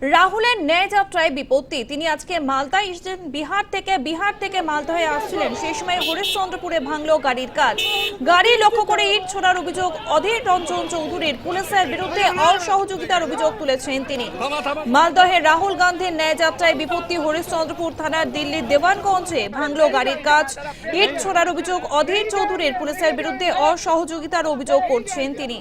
রাহুলের ন্যায় যাত্রায় বিপত্তি। তিনি আজকে মালদায় এসেছেন বিহার থেকে মালদায় আসছিলেন। সেই সময় হরিশ্চন্দ্রপুরে ভাঙলো গাড়ির কাজ। গাড়ি লক্ষ্য করে ইট ছোড়ার অভিযোগ অধীর রঞ্জন চৌধুরীর। পুলিশের বিরুদ্ধে অসহযোগিতার অভিযোগ তুলেছেন তিনি। মালদহে রাহুল গান্ধীর ন্যায় যাত্রায় বিপত্তি। হরিশ্চন্দ্রপুর থানার দিল্লির দেওয়ানগঞ্জে ভাঙলো গাড়ির কাজ। ইট ছোড়ার অভিযোগ অধীর চৌধুরীর। পুলিশের বিরুদ্ধে অসহযোগিতার অভিযোগ করছেন তিনি।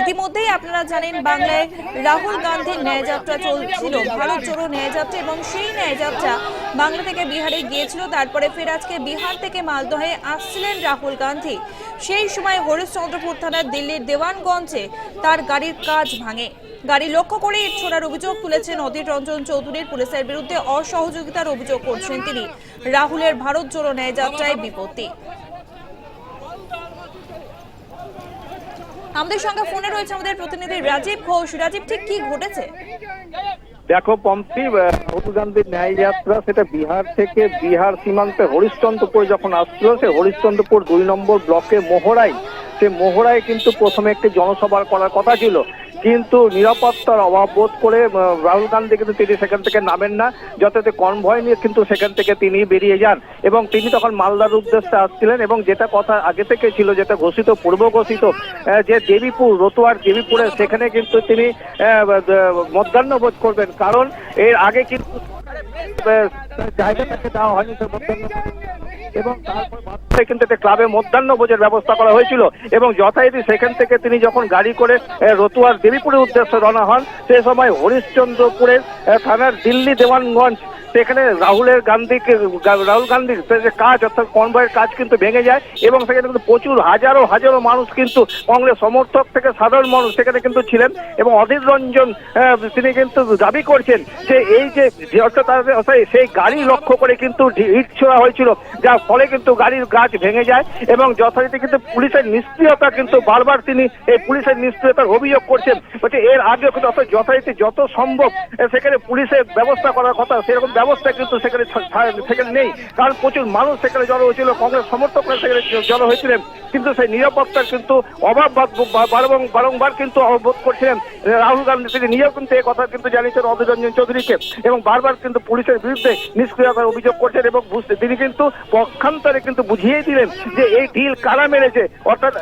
ইতিমধ্যেই আপনারা জানেন বাংলায় রাহুল গান্ধীর ন্যায়যাত্রা চলছিল, ভারত জোড়ো ন্যায়যাত্রা, এবং সেই ন্যায়যাত্রা বাংলা থেকে বিহারে গিয়েছিল। তারপরে ফের আজকে বিহার থেকে মালদহে আসছিলেন রাহুল গান্ধী। সেই সময় হরিশ্চন্দ্রপুর থানার দিল্লির দেওয়ানগঞ্জে তার গাড়ির কাজ ভাঙে। গাড়ি লক্ষ্য করে ইট ছোড়ার অভিযোগ তুলেছেন অধীর রঞ্জন চৌধুরীর। পুলিশের বিরুদ্ধে অসহযোগিতার অভিযোগ করছেন তিনি। রাহুলের ভারত জোড়ো ন্যায়যাত্রায় বিপত্তি। আমাদের সঙ্গে ফোনে রয়েছে আমাদের প্রতিনিধি রাজীব ঘোষ। রাজীব, ঠিক কি ঘটেছে? দেখো পম্পি, রাহুল গান্ধীর ন্যায় যাত্রা সেটা বিহার থেকে বিহার সীমান্তে হরিশ্চন্দ্রপুর যখন আসছিল, সে হরিশ্চন্দ্রপুর 2 নম্বর ব্লকে মোহরায় কিন্তু প্রথমে একটি জনসভা করার কথা ছিল, কিন্তু নিরাপত্তার অভাব বোধ করে রাহুল গান্ধী কিন্তু তিনি সেখান থেকে নামেন না। যথাযথ কনভয় নিয়ে কিন্তু সেখান থেকে তিনি বেরিয়ে যান এবং তিনি তখন মালদার উদ্দেশ্যে আসছিলেন। এবং যেটা কথা আগে থেকে ছিল, যেটা পূর্ব ঘোষিত, যে দেবীপুর রতুয়ার দেবীপুরে সেখানে কিন্তু তিনি মধ্যাহ্নভোজ করবেন, কারণ এর আগে কিন্তু জায়গাটাকে দেওয়া হয়নি এবং তারপরে কিন্তু একটা ক্লাবে মধ্যাহ্নভোজের ব্যবস্থা করা হয়েছিল। এবং যথারীতি সেখান থেকে তিনি যখন গাড়ি করে রতুয়ার দেবীপুরের উদ্দেশ্যে রওনা হন, সে সময় হরিশ্চন্দ্রপুরের থানার দিল্লি দেওয়ানগঞ্জ সেখানে রাহুল গান্ধীর যে কাজ, অর্থাৎ কনভয়ের কাজ কিন্তু ভেঙে যায় এবং সেখানে কিন্তু প্রচুর হাজারো মানুষ কিন্তু কংগ্রেস সমর্থক থেকে সাধারণ মানুষ সেখানে কিন্তু ছিলেন। এবং অধীর রঞ্জন তিনি কিন্তু দাবি করছেন যে এই যে অর্থাৎ সেই গাড়ি লক্ষ্য করে কিন্তু ইট ছোড়া হয়েছিল, যার ফলে কিন্তু গাড়ির কাজ ভেঙে যায়। এবং যথারীতি কিন্তু পুলিশের নিষ্ক্রিয়তা, কিন্তু বারবার তিনি এই পুলিশের নিষ্ক্রিয়তার অভিযোগ করছেন। বলছে এর আগেও কিন্তু যথারীতি যত সম্ভব সেখানে পুলিশের ব্যবস্থা করার কথা, সেরকম ব্যবস্থা কিন্তু সেখানে নেই, কারণ প্রচুর মানুষ সেখানে জড়ো হয়েছিল, কংগ্রেস সমর্থকরা সেখানে জড়ো হয়েছিলেন, কিন্তু সেই নিরাপত্তার কিন্তু অভাব বারংবার কিন্তু অববোধ করছিলেন রাহুল গান্ধী। তিনি নিজেও কিন্তু এই কথা কিন্তু জানিয়েছেন অধীর রঞ্জন চৌধুরীকে এবং বারবার কিন্তু পুলিশের বিরুদ্ধে নিষ্ক্রিয়তার অভিযোগ করছেন। এবং তিনি কিন্তু পক্ষান্তরে কিন্তু বুঝিয়ে দিলেন যে এই ঢিল কারা মেরেছে, অর্থাৎ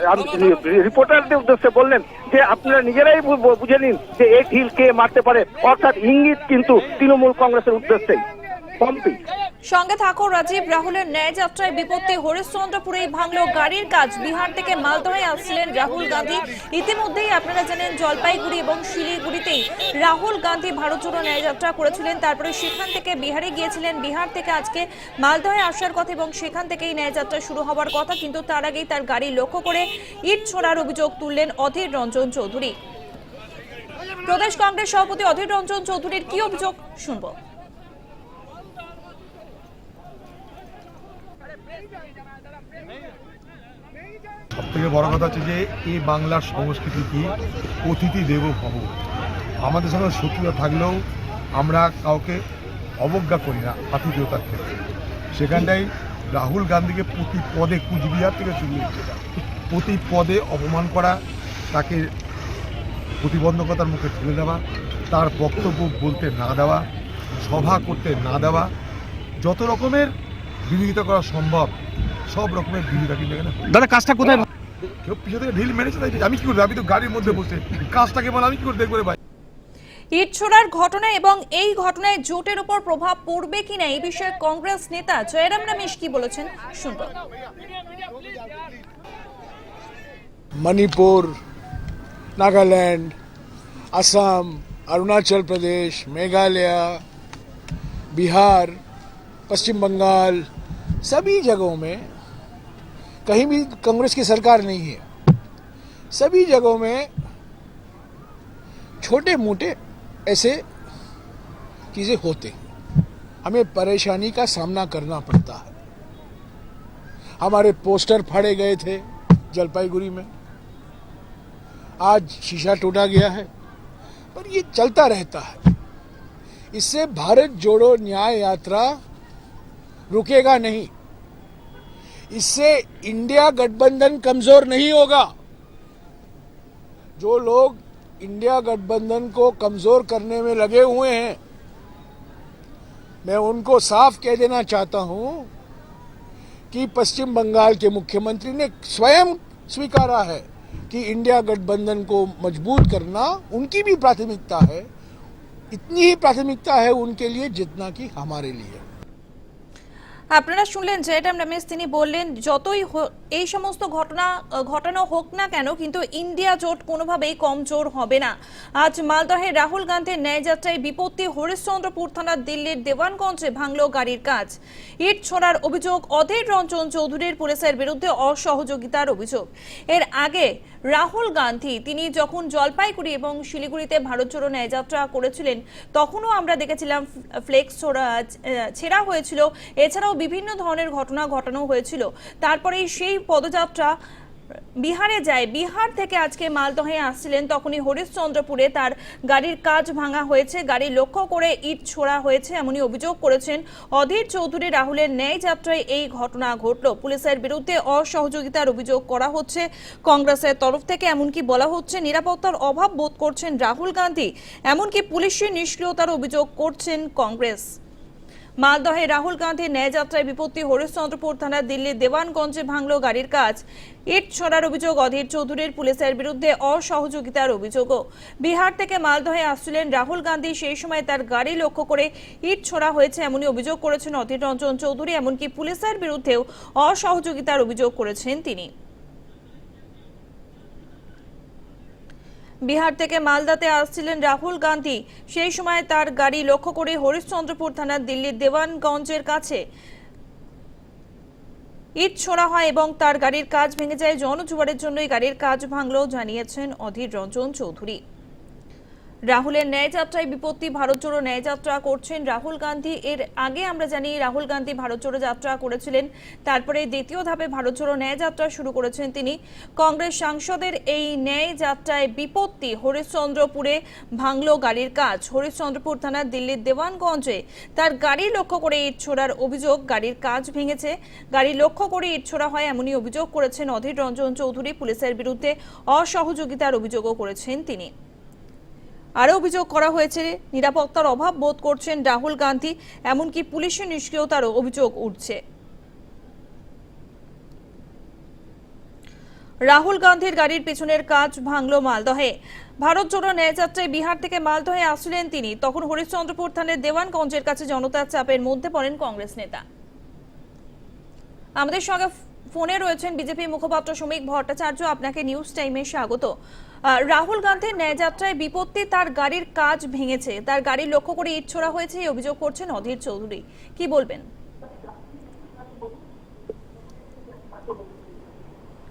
রিপোর্টারদের উদ্দেশ্যে বললেন যে আপনারা নিজেরাই বুঝে নিন যে এই ঢিল কে মারতে পারে, অর্থাৎ ইঙ্গিত কিন্তু তৃণমূল কংগ্রেসের উদ্দেশ্যেই। সঙ্গে থাকো রাজীব। রাহুলের ন্যায় যাত্রায় বিপত্তি। হরিশ্চন্দ্রপুরেই ভাঙলো গাড়ির কাজ। বিহার থেকে মালদহে আসছিলেন রাহুল গান্ধী। ইতিমধ্যেই আপনারা জানেন জলপাইগুড়ি এবং শিলিগুড়িতেই রাহুল গান্ধী ভারত জোড়ো ন্যায় যাত্রা করেছিলেন। তারপরে সেখান থেকে বিহারে গিয়েছিলেন। বিহার থেকে আজকে মালদহে আসার কথা এবং সেখান থেকেই ন্যায় যাত্রা শুরু হওয়ার কথা, কিন্তু তার আগেই তার গাড়ি লক্ষ্য করে ইট ছোড়ার অভিযোগ তুললেন অধীর রঞ্জন চৌধুরী। প্রদেশ কংগ্রেস সভাপতি অধীর রঞ্জন চৌধুরীর কি অভিযোগ শুনবো। সবথেকে বড় কথা হচ্ছে যে এই বাংলার সংস্কৃতি কি, অতিথি দেব ভব। আমাদের সঙ্গে শত্রুতা থাকলেও আমরা কাউকে অবজ্ঞা করি না আতিথেয়তার ক্ষেত্রে। সেখানটাই রাহুল গান্ধীকে প্রতি পদে, কুচবিহার থেকে শুরু হচ্ছে, প্রতি পদে অপমান করা, তাকে প্রতিবন্ধকতার মুখে ঠেলে দেওয়া, তার বক্তব্য বলতে না দেওয়া, সভা করতে না দেওয়া, যত রকমের বিরোধিতা করা সম্ভব সব রকমের বিরোধিতা। কিন্তু দাদা কাজটা কোথায় কেউ পিছনে থেকে ঢিল মেরেছে, তাই আমি কি করবো? আমি তো গাড়ির মধ্যে বসে কাজটাকে বলে আমি কি করে দেখবো রে ভাই? ইট ছোড়ার ঘটনা এবং এই ঘটনায় জোটের উপর প্রভাব পড়বে কিনা এই বিষয়ে কংগ্রেস নেতা জয়রাম রমেশ কি বলেছেন শুনব। मणिपुर, नागालैंड, असम, अरुणाचल प्रदेश, मेघालय, बिहार, पश्चिम बंगाल, सभी जगहों में कहीं भी कांग्रेस की सरकार नहीं है। सभी जगहों में छोटे मोटे ऐसे चीज़ें होते हैं, हमें परेशानी का सामना करना पड़ता है। हमारे पोस्टर फाड़े गए थे जलपाईगुड़ी में, आज शीशा टूटा गया है, पर ये चलता रहता है। इससे भारत जोड़ो न्याय यात्रा रुकेगा नहीं, इससे इंडिया गठबंधन कमजोर नहीं होगा। जो लोग इंडिया गठबंधन को कमजोर करने में लगे हुए हैं। मैं उनको साफ कह देना चाहता हूं कि पश्चिम बंगाल के मुख्यमंत्री ने स्वयं स्वीकारा है कि इंडिया गठबंधन को मजबूत करना उनकी भी प्राथमिकता है। इतनी ही प्राथमिकता है उनके लिए जितना कि हमारे लिए। আপনারা শুনলেন জয়রাম রমেশ, তিনি বললেন যতই এই সমস্ত ঘটনা হোক না কেন, কিন্তু ইন্ডিয়া জোট কোনোভাবেই কমজোর হবে না। আজ মালদহে রাহুল গান্ধীর ন্যায়যাত্রায় বিপত্তি, হরিশ্চন্দ্রপুর থানার দিল্লির দেওয়ানগঞ্জে ভাঙল গাড়ির কাজ। ইট ছোড়ার অভিযোগ, অধীর রঞ্জন চৌধুরীর পুলিশের বিরুদ্ধে অসহযোগিতার অভিযোগ। এর আগে রাহুল গান্ধী তিনি যখন জলপাইগুড়ি এবং শিলিগুড়িতে ভারত জোড়ো ন্যায়যাত্রা করেছিলেন, তখনও আমরা দেখেছিলাম ফ্লেক্স ছেঁড়া হয়েছিল, এছাড়াও বিভিন্ন ধরনের ঘটনা ঘটানো হয়েছিল। তারপরে সেই পদযাত্রা বিহারে যায়। বিহার থেকে আজকে মালদহে আসছিলেন, তখনই হরিশ্চন্দ্রপুরে তার গাড়ির কাজ ভাঙা হয়েছে, গাড়ি লক্ষ্য করে ইট ছোড়া হয়েছে, এমনই অভিযোগ করেছেন অধীর চৌধুরী। রাহুলের ন্যায় যাত্রায় এই ঘটনা ঘটল। পুলিশের বিরুদ্ধে অসহযোগিতার অভিযোগ করা হচ্ছে কংগ্রেসের তরফ থেকে। এমনকি বলা হচ্ছে নিরাপত্তার অভাব বোধ করছেন রাহুল গান্ধী, এমনকি পুলিশের নিষ্ক্রিয়তার অভিযোগ করছেন কংগ্রেস। মালদহে রাহুল গান্ধীর ন্যায়যাত্রায় বিপত্তি, হরিশ্চন্দ্রপুর থানার দিল্লির দেওয়ানগঞ্জে ভাঙল গাড়ির কাজ। ইট ছোড়ার অভিযোগ অধীর চৌধুরীর, পুলিশের বিরুদ্ধে অসহযোগিতার অভিযোগও। বিহার থেকে মালদহে আসছিলেন রাহুল গান্ধী, সেই সময় তার গাড়ি লক্ষ্য করে ইট ছোড়া হয়েছে, এমনই অভিযোগ করেছেন অধীর রঞ্জন চৌধুরী। এমনকি পুলিশের বিরুদ্ধেও অসহযোগিতার অভিযোগ করেছেন তিনি। বিহার থেকে মালদাতে আসছিলেন রাহুল গান্ধী, সেই সময় তার গাড়ি লক্ষ্য করে হরিশ্চন্দ্রপুর থানার দিল্লির দেওয়ানগঞ্জের কাছে ইট ছোড়া হয় এবং তার গাড়ির কাজ ভেঙে যায়। জনজোয়ারের জন্যই গাড়ির কাজ ভাঙল, জানিয়েছেন অধীর রঞ্জন চৌধুরী। রাহুলের ন্যায়যাত্রায় বিপত্তি, ভারত জোড়ো ন্যায়যাত্রা করছেন রাহুল গান্ধী। এর আগে আমরা জানি রাহুল গান্ধী ভারত জোড়ো যাত্রা করেছিলেন, তারপরে দ্বিতীয় ধাপে ভারত জোড়ো ন্যায়যাত্রা শুরু করেছেন তিনি। কংগ্রেস সাংসদের এই ন্যায়যাত্রায় বিপত্তি, হরিশ্চন্দ্রপুরে ভাঙল গাড়ির কাজ। হরিশ্চন্দ্রপুর থানার দিল্লির দেওয়ানগঞ্জে তার গাড়ি লক্ষ্য করে ইট ছোড়ার অভিযোগ, গাড়ির কাজ ভেঙেছে, গাড়ি লক্ষ্য করে ইট ছোড়া হয়, এমনই অভিযোগ করেছেন অধীর রঞ্জন চৌধুরী। পুলিশের বিরুদ্ধে অসহযোগিতার অভিযোগও করেছেন তিনি। আরও অভিযোগ করা হয়েছে নিরাপত্তার অভাব বোধ করছেন রাহুল গান্ধী, এমনকি পুলিশের নিষ্ক্রিয়তারও অভিযোগ উঠছে। রাহুল গান্ধীর গাড়ির পেছনের কাজ ভাঙল মালদহে। ভারত জোড়ো ন্যায়যাত্রায় বিহার থেকে মালদহে আসছিলেন তিনি, তখন হরিশ্চন্দ্রপুর থানার দেওয়ানগঞ্জের কাছে জনতার চাপের মধ্যে পড়েন কংগ্রেস নেতা। আমাদের সঙ্গে ফোনে রয়েছেন বিজেপি মুখপাত্র শ্রমিক ভট্টাচার্য। আপনাকে নিউজ টাইমে স্বাগত। রাহুল গান্ধীর ন্যায়যাত্রায় বিপত্তি, তার গাড়ির কাজ ভেঙেছে, তার গাড়ি লক্ষ্য করে ইট ছোড়া হয়েছে, এই অভিযোগ করছেন অধীর চৌধুরী, কি বলবেন?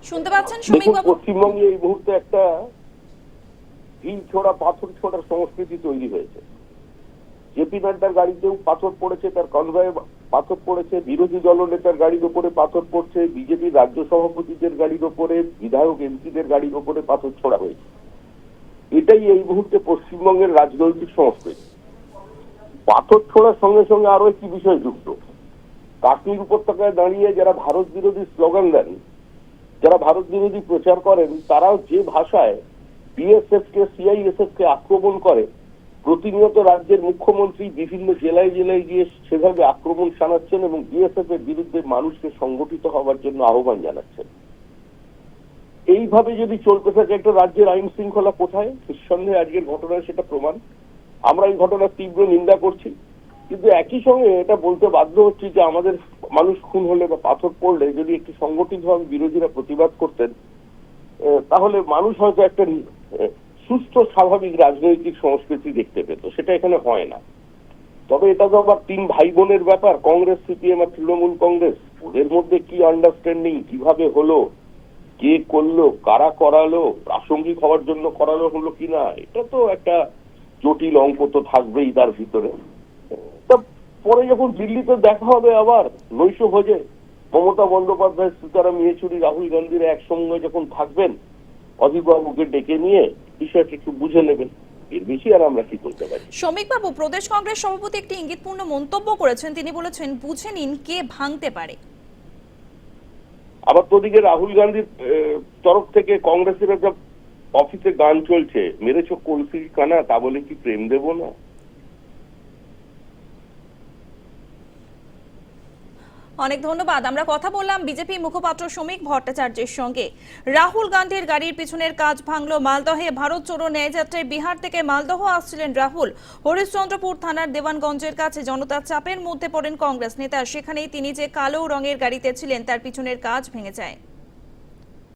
শুনতে পাচ্ছেন শ্রমিক বাবু? পশ্চিমবঙ্গে এই মুহূর্তে একটা ভিড় ছোড়া, পাথর ছোড়ার সংস্কৃতি তৈরি হয়েছে। জেপি নাড্ডার গাড়িতেও পাথর পড়েছে, তার কনভয়ে পাথর পড়েছে, বিরোধী দলনেতার গাড়ির ওপরে পাথর পড়ছে, বিজেপির রাজ্য সভাপতিদের গাড়ির ওপরে, বিধায়ক এমপিদের গাড়ির ওপরে পাথর ছোড়া হয়েছে। এটাই এই মুহূর্তে পশ্চিমবঙ্গের রাজনৈতিক সংস্কৃতি। পাথর ছোড়ার সঙ্গে সঙ্গে আরো একটি বিষয় যুক্ত। কাশ্মীর উপত্যকায় দাঁড়িয়ে যারা ভারত বিরোধী স্লোগান দেন, যারা ভারত বিরোধী প্রচার করেন, তারাও যে ভাষায় বিএসএফ কে, সিআইএসএফ কে আক্রমণ করে, প্রতিনিয়ত রাজ্যের মুখ্যমন্ত্রী বিভিন্ন জেলায় জেলায় গিয়ে সেভাবে আক্রমণ শানাচ্ছেন এবং বিএসএফ এর বিরুদ্ধে মানুষকে সংগঠিত হওয়ার জন্য আহ্বান জানাচ্ছেন। এইভাবে যদি চলতে থাকে একটা রাজ্যের আইন শৃঙ্খলা কোথায়? নিঃসন্দেহে আজকের ঘটনায় সেটা প্রমাণ। আমরা এই ঘটনার তীব্র নিন্দা করছি, কিন্তু একই সঙ্গে এটা বলতে বাধ্য হচ্ছি যে আমাদের মানুষ খুন হলে বা পাথর পড়লে যদি একটি সংগঠিতভাবে বিরোধীরা প্রতিবাদ করতেন, তাহলে মানুষ হয়তো একটা সুস্থ স্বাভাবিক রাজনৈতিক সংস্কৃতি দেখতে পেত। সেটা এখানে হয় না। তবে এটা তো আবার তিন ভাই বোনের ব্যাপার, কংগ্রেস, সিপিএম আর তৃণমূল কংগ্রেস। ওদের মধ্যে কি আন্ডারস্ট্যান্ডিং, কিভাবে হলো, কে করলো, কারা করালো, প্রাসঙ্গিক হওয়ার জন্য করালো হলো কিনা, এটা তো একটা জটিল অঙ্ক তো থাকবেই তার ভিতরে। তা পরে যখন দিল্লিতে দেখা হবে আবার নৈশ ভোজে মমতা বন্দ্যোপাধ্যায়, সীতারাম ইয়েচুরি, রাহুল গান্ধীরা একসঙ্গে যখন থাকবেন, অধীরবাবুকে ডেকে নিয়ে বিষয়টা একটু বুঝে নেবেন। এর বেশি আর আমরা কি করতে পারি? শ্রমিক বাবু, প্রদেশ কংগ্রেস সভাপতি একটি ইঙ্গিতপূর্ণ মন্তব্য করেছেন। তিনি বলেছেন বুঝে নিন কে ভাঙতে পারে। আবার তোদিকে রাহুল গান্ধীর তরফ থেকে কংগ্রেসের একটা অফিসে গান চলছে, মেরেছো কলসি কানা, তা বলে কি প্রেম দেব না? অনেক ধন্যবাদ। আমরা কথা বললাম বিজেপি মুখপাত্র শ্রমিক ভট্টাচার্যের সঙ্গে। রাহুল গান্ধীর গাড়ির পিছনের কাজ ভাঙলো মালদহে। ভারত জোড়ো ন্যায়যাত্রায় বিহার থেকে মালদহ আসছিলেন রাহুল। হরিশ্চন্দ্রপুর থানার দেওয়ানগঞ্জের কাছে জনতার চাপের মধ্যে পড়েন কংগ্রেস নেতা। সেখানেই তিনি যে কালো রঙের গাড়িতে ছিলেন তার পিছনের কাজ ভেঙে যায়।